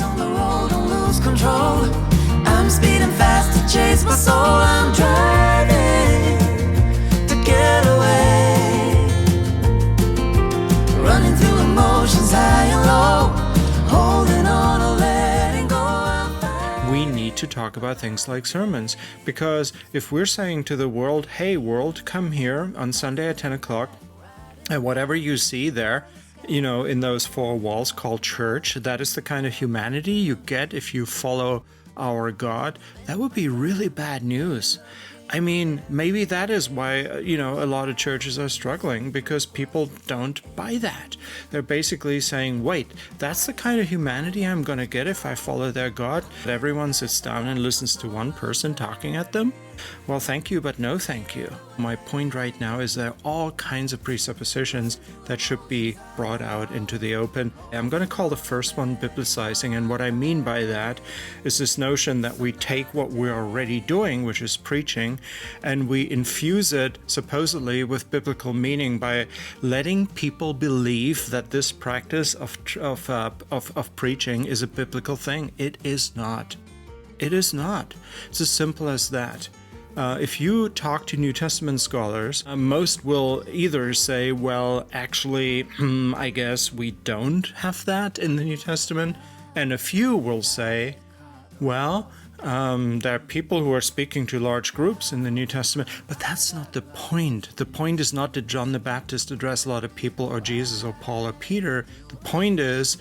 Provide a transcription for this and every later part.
Always on the road, don't lose control. I'm speeding fast to chase my soul. I'm driving to get away, running through emotions high and low, holding on or letting go. We need to talk about things like sermons, because if we're saying to the world, hey world, come here on Sunday at 10 o'clock, and whatever you see there, in those four walls called church, that is the kind of humanity you get if you follow our God, that would be really bad news. I mean, maybe that is why, a lot of churches are struggling, because people don't buy that. They're basically saying, wait, that's the kind of humanity I'm going to get if I follow their God? Everyone sits down and listens to one person talking at them? Well, thank you, but no thank you. My point right now is there are all kinds of presuppositions that should be brought out into the open. I'm going to call the first one biblicizing, and what I mean by that is this notion that we take what we're already doing, which is preaching, and we infuse it supposedly with biblical meaning by letting people believe that this practice of preaching is a biblical thing. It is not. It is not. It's as simple as that. If you talk to New Testament scholars, most will either say, well, actually, I guess we don't have that in the New Testament. And a few will say, well, there are people who are speaking to large groups in the New Testament, but that's not the point. The point is not that John the Baptist addressed a lot of people, or Jesus or Paul or Peter. The point is,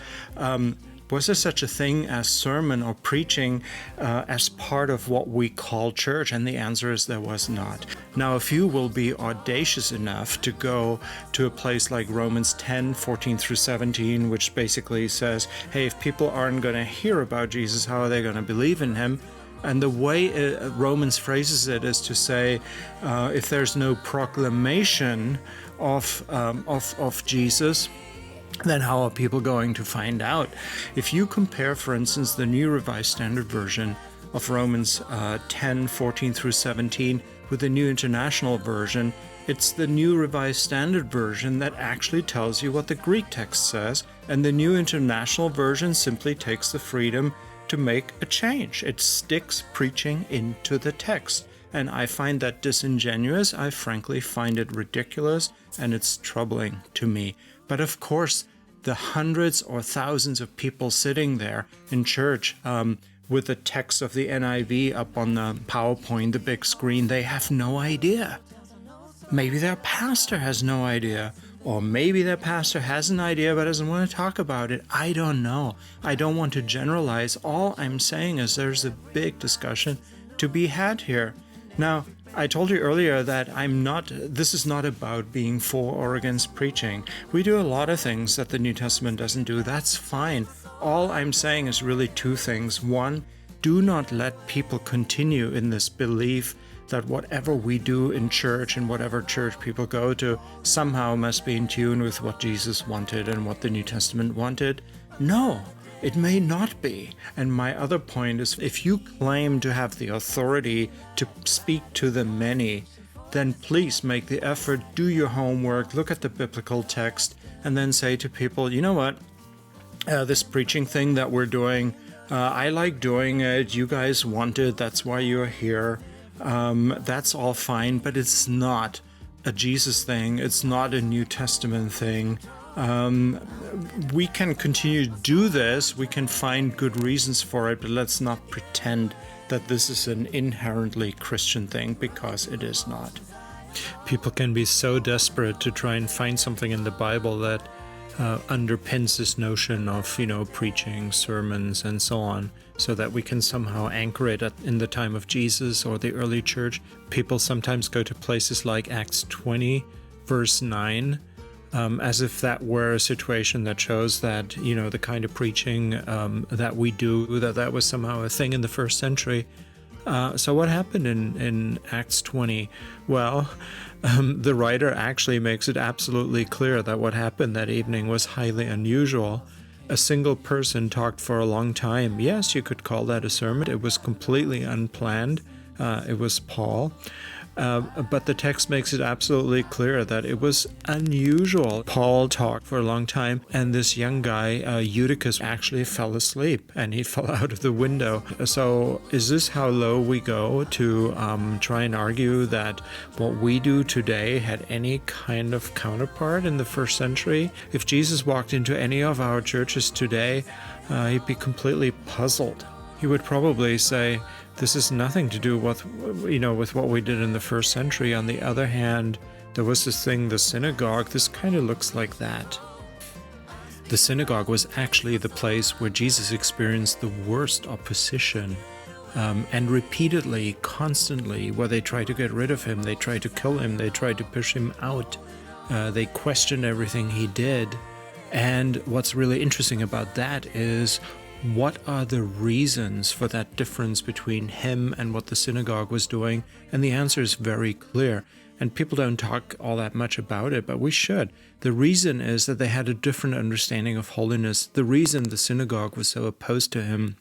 was there such a thing as sermon or preaching as part of what we call church? And the answer is there was not. Now, a few will be audacious enough to go to a place like Romans 10, 14 through 17, which basically says, hey, if people aren't going to hear about Jesus, how are they going to believe in him? And the way Romans phrases it is to say, if there's no proclamation of Jesus, then how are people going to find out? If you compare, for instance, the New Revised Standard Version of Romans 10, 14 through 17 with the New International Version, it's the New Revised Standard Version that actually tells you what the Greek text says, and the New International Version simply takes the freedom to make a change. It sticks preaching into the text. And I find that disingenuous. I frankly find it ridiculous, and it's troubling to me. But of course, the hundreds or thousands of people sitting there in church with the text of the NIV up on the PowerPoint, the big screen, they have no idea. Maybe their pastor has no idea. Or maybe their pastor has an idea but doesn't want to talk about it. I don't know. I don't want to generalize. All I'm saying is there's a big discussion to be had here. Now, I told you earlier that this is not about being for or against preaching. We do a lot of things that the New Testament doesn't do. That's fine. All I'm saying is really two things. One, do not let people continue in this belief that whatever we do in church and whatever church people go to somehow must be in tune with what Jesus wanted and what the New Testament wanted. No. It may not be. And my other point is, if you claim to have the authority to speak to the many, then please make the effort, do your homework, look at the biblical text, and then say to people, you know what, this preaching thing that we're doing, I like doing it, you guys want it, that's why you're here, that's all fine, but it's not a Jesus thing, it's not a New Testament thing. We can continue to do this, we can find good reasons for it, but let's not pretend that this is an inherently Christian thing, because it is not. People can be so desperate to try and find something in the Bible that underpins this notion of, preaching, sermons, and so on, so that we can somehow anchor it in the time of Jesus or the early church. People sometimes go to places like Acts 20, verse 9, as if that were a situation that shows that, the kind of preaching that we do, that was somehow a thing in the first century. So what happened in Acts 20? Well, the writer actually makes it absolutely clear that what happened that evening was highly unusual. A single person talked for a long time. Yes, you could call that a sermon. It was completely unplanned. It was Paul. But the text makes it absolutely clear that it was unusual. Paul talked for a long time, and this young guy, Eutychus, actually fell asleep, and he fell out of the window. So is this how low we go to try and argue that what we do today had any kind of counterpart in the first century? If Jesus walked into any of our churches today, he'd be completely puzzled. He would probably say, this is nothing to do with what we did in the first century. On the other hand, there was this thing, the synagogue. This kind of looks like that. The synagogue was actually the place where Jesus experienced the worst opposition, and repeatedly, constantly, where they tried to get rid of him, they tried to kill him, they tried to push him out. They questioned everything he did. And what's really interesting about that is, what are the reasons for that difference between him and what the synagogue was doing? And the answer is very clear. And people don't talk all that much about it, but we should. The reason is that they had a different understanding of holiness. The reason the synagogue was so opposed to him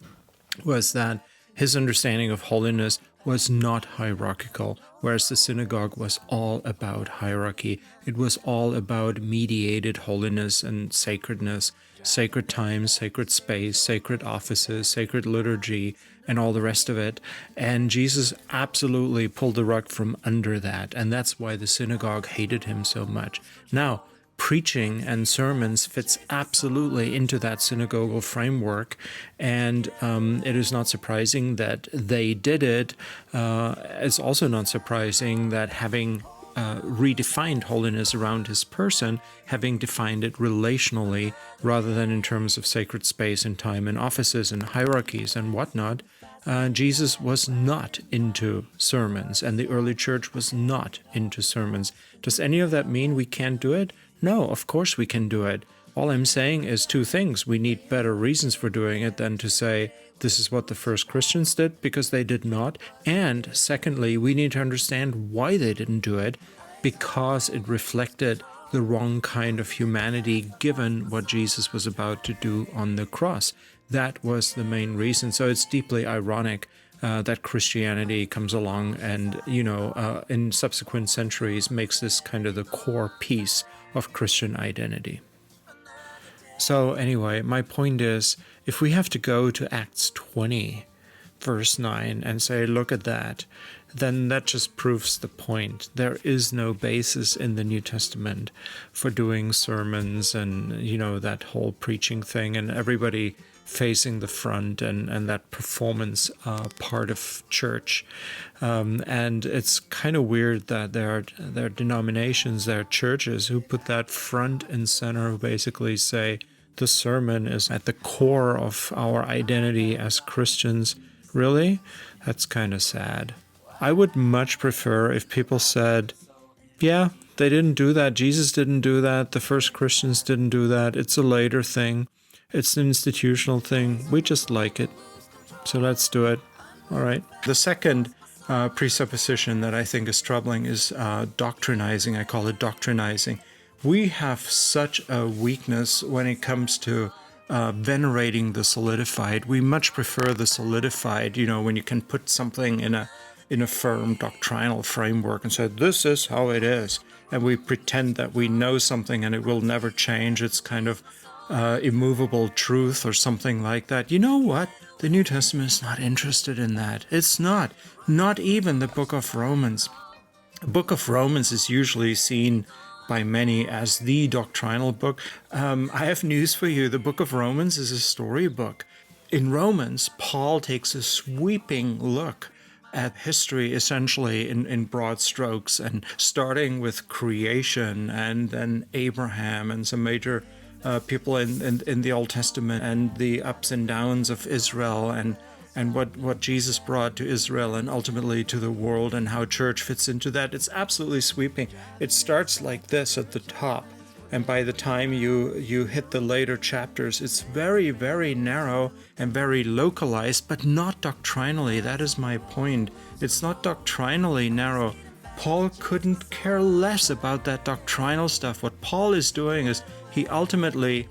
was that his understanding of holiness was not hierarchical, whereas the synagogue was all about hierarchy. It was all about mediated holiness and sacredness. Sacred time, sacred space, sacred offices, sacred liturgy, and all the rest of it. And Jesus absolutely pulled the rug from under that. And that's why the synagogue hated him so much. Now, preaching and sermons fits absolutely into that synagogal framework. And it is not surprising that they did it. It's also not surprising that having redefined holiness around his person, having defined it relationally rather than in terms of sacred space and time and offices and hierarchies and whatnot, Jesus was not into sermons, and the early church was not into sermons. Does any of that mean we can't do it? No, of course we can do it. All I'm saying is two things. We need better reasons for doing it than to say, this is what the first Christians did, because they did not. And secondly, we need to understand why they didn't do it, because it reflected the wrong kind of humanity given what Jesus was about to do on the cross. That was the main reason. So it's deeply ironic that Christianity comes along and, in subsequent centuries makes this kind of the core piece of Christian identity. So anyway, my point is, if we have to go to Acts 20, verse 9, and say, look at that, then that just proves the point. There is no basis in the New Testament for doing sermons and, that whole preaching thing and everybody facing the front and that performance part of church. And it's kind of weird that there are denominations, there are churches who put that front and center, who basically say the sermon is at the core of our identity as Christians. Really? That's kind of sad. I would much prefer if people said, yeah, they didn't do that. Jesus didn't do that. The first Christians didn't do that. It's a later thing. It's an institutional thing. We just like it. So let's do it. All right. The second presupposition that I think is troubling is doctrinizing. I call it doctrinizing. We have such a weakness when it comes to venerating the solidified. We much prefer the solidified, when you can put something in a firm doctrinal framework and say, this is how it is. And we pretend that we know something and it will never change. It's kind of immovable truth or something like that. You know what? The New Testament is not interested in that. It's not. Not even the book of Romans. The book of Romans is usually seen by many as the doctrinal book. I have news for you. The book of Romans is a storybook. In Romans, Paul takes a sweeping look at history, essentially in broad strokes, and starting with creation and then Abraham and some major people in the Old Testament, and the ups and downs of Israel, and what Jesus brought to Israel and ultimately to the world, and how church fits into that. It's absolutely sweeping. It starts like this at the top, and by the time you hit the later chapters, it's very, very narrow and very localized, but not doctrinally. That is my point. It's not doctrinally narrow. Paul couldn't care less about that doctrinal stuff. What Paul is doing is he ultimately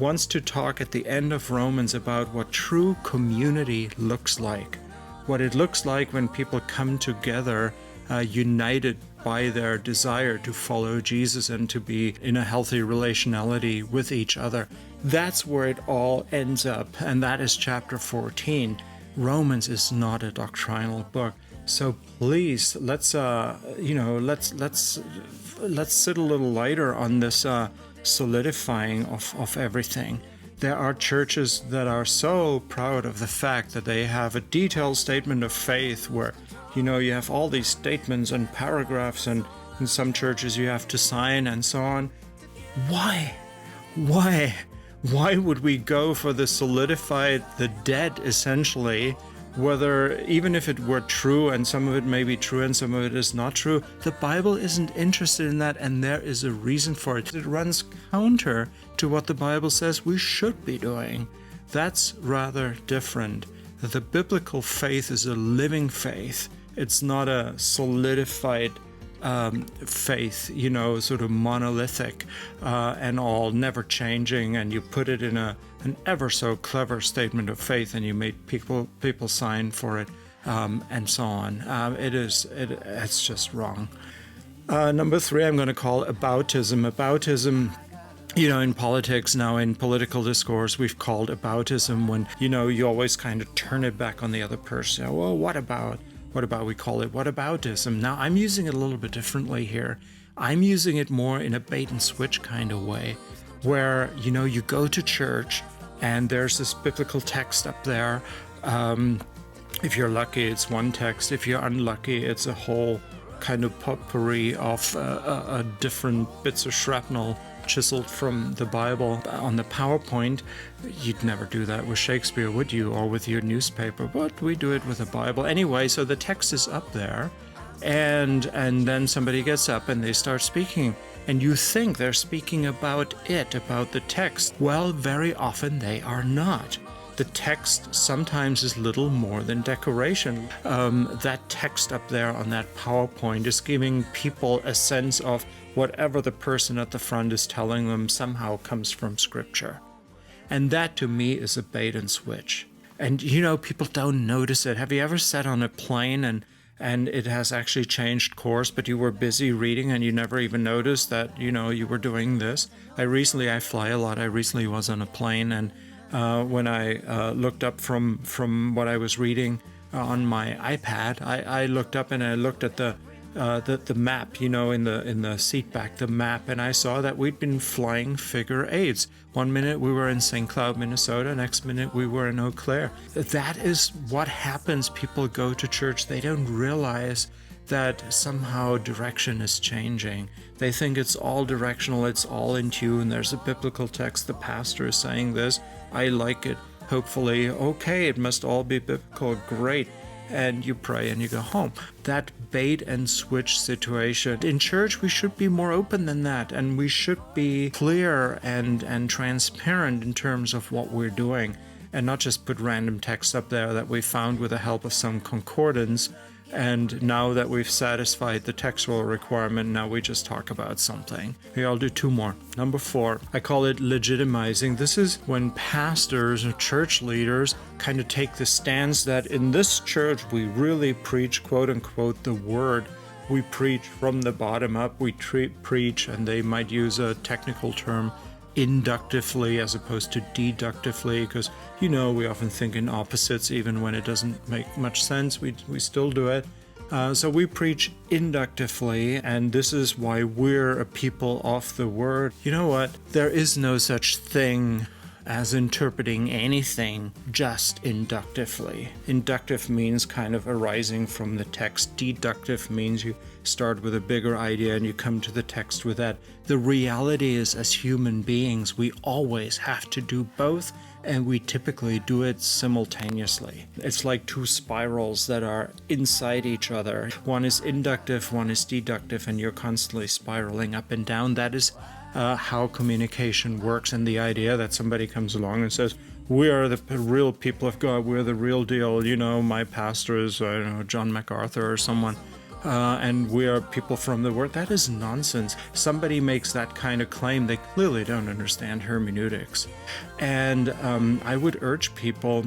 wants to talk at the end of Romans about what true community looks like. What it looks like when people come together united by their desire to follow Jesus and to be in a healthy relationality with each other. That's where it all ends up, and that is chapter 14. Romans is not a doctrinal book. So please, let's sit a little lighter on this solidifying of everything. There are churches that are so proud of the fact that they have a detailed statement of faith where, you have all these statements and paragraphs, and in some churches you have to sign and so on. Why? Why would we go for the solidified, the dead essentially, whether, even if it were true, and some of it may be true and some of it is not true? The Bible isn't interested in that, and there is a reason for it. It runs counter to what the Bible says we should be doing. That's rather different. The biblical faith is a living faith. It's not a solidified faith, sort of monolithic and all, never changing, and you put it in an ever so clever statement of faith and you make people sign for it, and so on. It's just wrong. Number 3, I'm going to call aboutism. Aboutism, in politics now, in political discourse, we've called aboutism when, you always kind of turn it back on the other person. Well, what about? We call it whataboutism. Now, I'm using it a little bit differently here. I'm using it more in a bait and switch kind of way, where, you go to church and there's this biblical text up there. If you're lucky, it's one text. If you're unlucky, it's a whole kind of potpourri of different bits of shrapnel chiseled from the Bible on the PowerPoint. You'd never do that with Shakespeare, would you? Or with your newspaper, but we do it with the Bible. Anyway, so the text is up there, and then somebody gets up and they start speaking, and you think they're speaking about the text. Well, very often they are not. The text sometimes is little more than decoration. That text up there on that PowerPoint is giving people a sense of whatever the person at the front is telling them somehow comes from Scripture. And that, to me, is a bait and switch. And, people don't notice it. Have you ever sat on a plane and it has actually changed course, but you were busy reading and you never even noticed that, you were doing this? I fly a lot. I recently was on a plane, and when I looked up from what I was reading on my iPad, I looked up and I looked at the map, in the seat back, the map, and I saw that we'd been flying figure eights. One minute we were in St. Cloud, Minnesota. Next minute we were in Eau Claire. That is what happens. People go to church. They don't realize that somehow direction is changing. They think it's all directional. It's all in tune. There's a biblical text. The pastor is saying this. I like it. Hopefully, okay, it must all be biblical. Great. And you pray and you go home. That bait and switch situation. In church, we should be more open than that, and we should be clear and transparent in terms of what we're doing, and not just put random text up there that we found with the help of some concordance. And now that we've satisfied the textual requirement, now we just talk about something. Okay, I'll do 2 more. Number 4, I call it legitimizing. This is when pastors or church leaders kind of take the stance that in this church we really preach, quote unquote, the word. We preach from the bottom up. We preach, and they might use a technical term, inductively as opposed to deductively, because we often think in opposites even when it doesn't make much sense. We still do it. So we preach inductively, and this is why we're a people of the word. You know what? There is no such thing as interpreting anything just inductively. Inductive means kind of arising from the text. Deductive means you start with a bigger idea and you come to the text with that. The reality is, as human beings, we always have to do both, and we typically do it simultaneously. It's like 2 spirals that are inside each other. One is inductive, one is deductive, and you're constantly spiraling up and down. That is how communication works, and the idea that somebody comes along and says, we are the real people of God, we're the real deal, my pastor is John MacArthur or someone, and we are people from the word. That is nonsense. Somebody makes that kind of claim, they clearly don't understand hermeneutics. And I would urge people,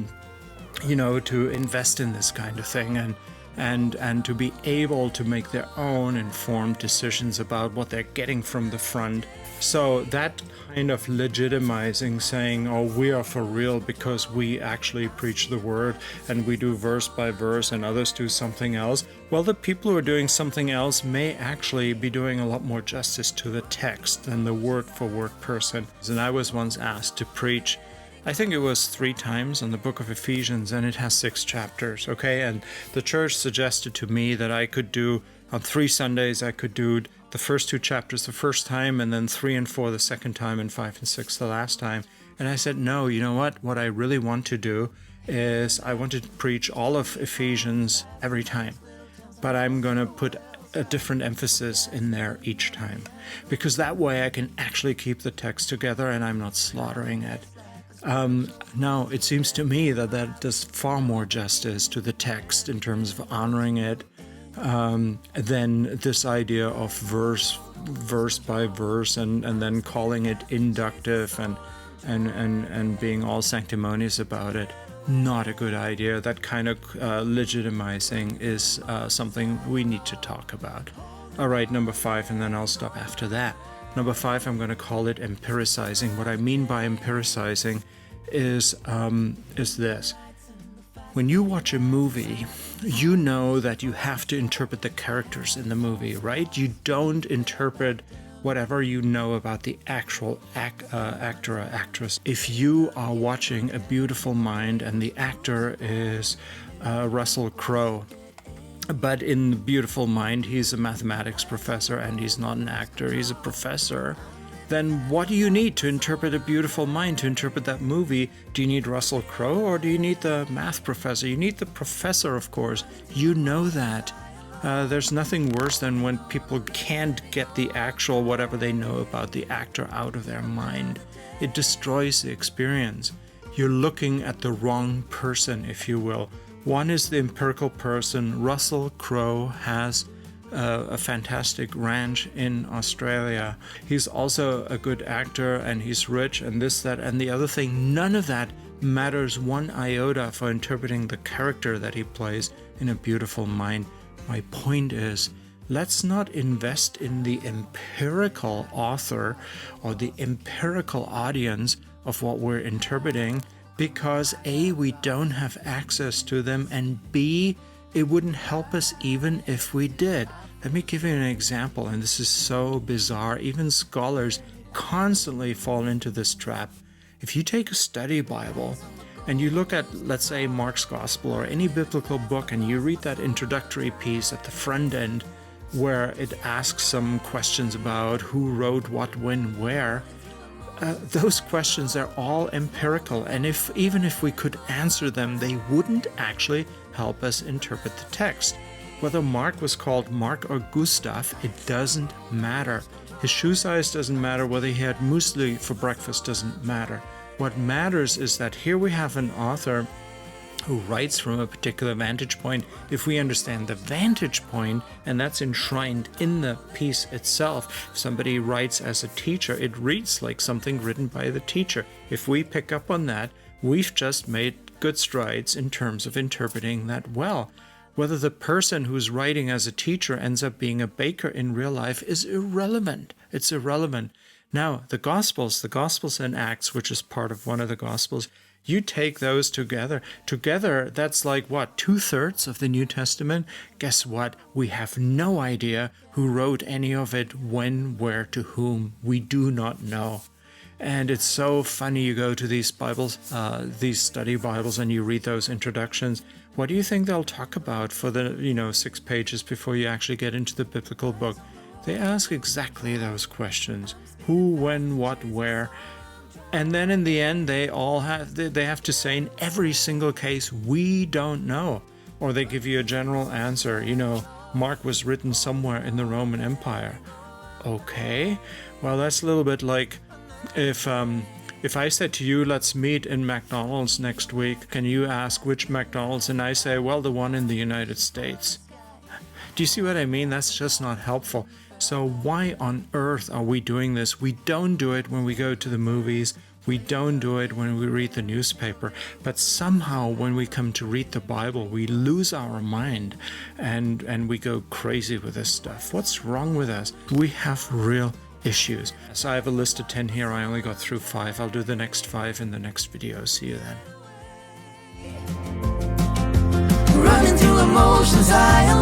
to invest in this kind of thing. and to be able to make their own informed decisions about what they're getting from the front. So that kind of legitimizing, saying, oh, we are for real because we actually preach the word and we do verse by verse and others do something else. Well, the people who are doing something else may actually be doing a lot more justice to the text than the word for word person. And I was once asked to preach, I think it was 3 times on the book of Ephesians, and it has 6 chapters, okay? And the church suggested to me that I could do, on 3 Sundays, I could do the first 2 chapters the first time, and then 3 and 4 the second time, and 5 and 6 the last time. And I said, no, you know what? What I really want to do is I want to preach all of Ephesians every time. But I'm going to put a different emphasis in there each time. Because that way I can actually keep the text together and I'm not slaughtering it. Now, it seems to me that does far more justice to the text in terms of honoring it than this idea of verse by verse and then calling it inductive and being all sanctimonious about it. Not a good idea. That kind of legitimizing is something we need to talk about. All right, number 5, and then I'll stop after that. Number 5, I'm going to call it empiricizing. What I mean by empiricizing is this. When you watch a movie, you know that you have to interpret the characters in the movie, right? You don't interpret whatever you know about the actual actor or actress. If you are watching A Beautiful Mind and the actor is Russell Crowe, but in Beautiful Mind he's a mathematics professor and he's not an actor, he's a professor, then what do you need to interpret A Beautiful Mind, to interpret that movie? Do you need Russell Crowe or do you need the math professor? You need the professor, of course. You know that. There's nothing worse than when people can't get the actual whatever they know about the actor out of their mind. It destroys the experience. You're looking at the wrong person, if you will. One is the empirical person. Russell Crowe has a fantastic ranch in Australia. He's also a good actor and he's rich and this, that, and the other thing. None of that matters one iota for interpreting the character that he plays in A Beautiful Mind. My point is, let's not invest in the empirical author or the empirical audience of what we're interpreting because A, we don't have access to them, and B, it wouldn't help us even if we did. Let me give you an example, and this is so bizarre. Even scholars constantly fall into this trap. If you take a study Bible and you look at, let's say, Mark's Gospel or any biblical book, and you read that introductory piece at the front end where it asks some questions about who wrote what, when, where, those questions are all empirical, and even if we could answer them, they wouldn't actually help us interpret the text. Whether Mark was called Mark or Gustav, it doesn't matter. His shoe size doesn't matter. Whether he had muesli for breakfast doesn't matter. What matters is that here we have an author who writes from a particular vantage point. If we understand the vantage point, and that's enshrined in the piece itself, if somebody writes as a teacher, it reads like something written by the teacher. If we pick up on that, we've just made good strides in terms of interpreting that well. Whether the person who's writing as a teacher ends up being a baker in real life is irrelevant. It's irrelevant. Now, the Gospels and Acts, which is part of one of the Gospels, you take those together, that's like what, 2/3 of the New Testament? Guess what? We have no idea who wrote any of it, when, where, to whom. We do not know. And it's so funny, you go to these Bibles, these study Bibles, and you read those introductions. What do you think they'll talk about for the, 6 pages before you actually get into the biblical book? They ask exactly those questions. Who, when, what, where. And then in the end, they have to say in every single case, we don't know. Or they give you a general answer. Mark was written somewhere in the Roman Empire. Okay, well, that's a little bit like if I said to you, let's meet in McDonald's next week, can you ask which McDonald's? And I say, well, the one in the United States. Do you see what I mean? That's just not helpful. So why on earth are we doing this? We don't do it when we go to the movies. We don't do it when we read the newspaper, but somehow when we come to read the Bible, we lose our mind and we go crazy with this stuff. What's wrong with us? We have real issues. So I have a list of 10 here. I only got through 5. I'll do the next 5 in the next video. See you then. Running through emotions, I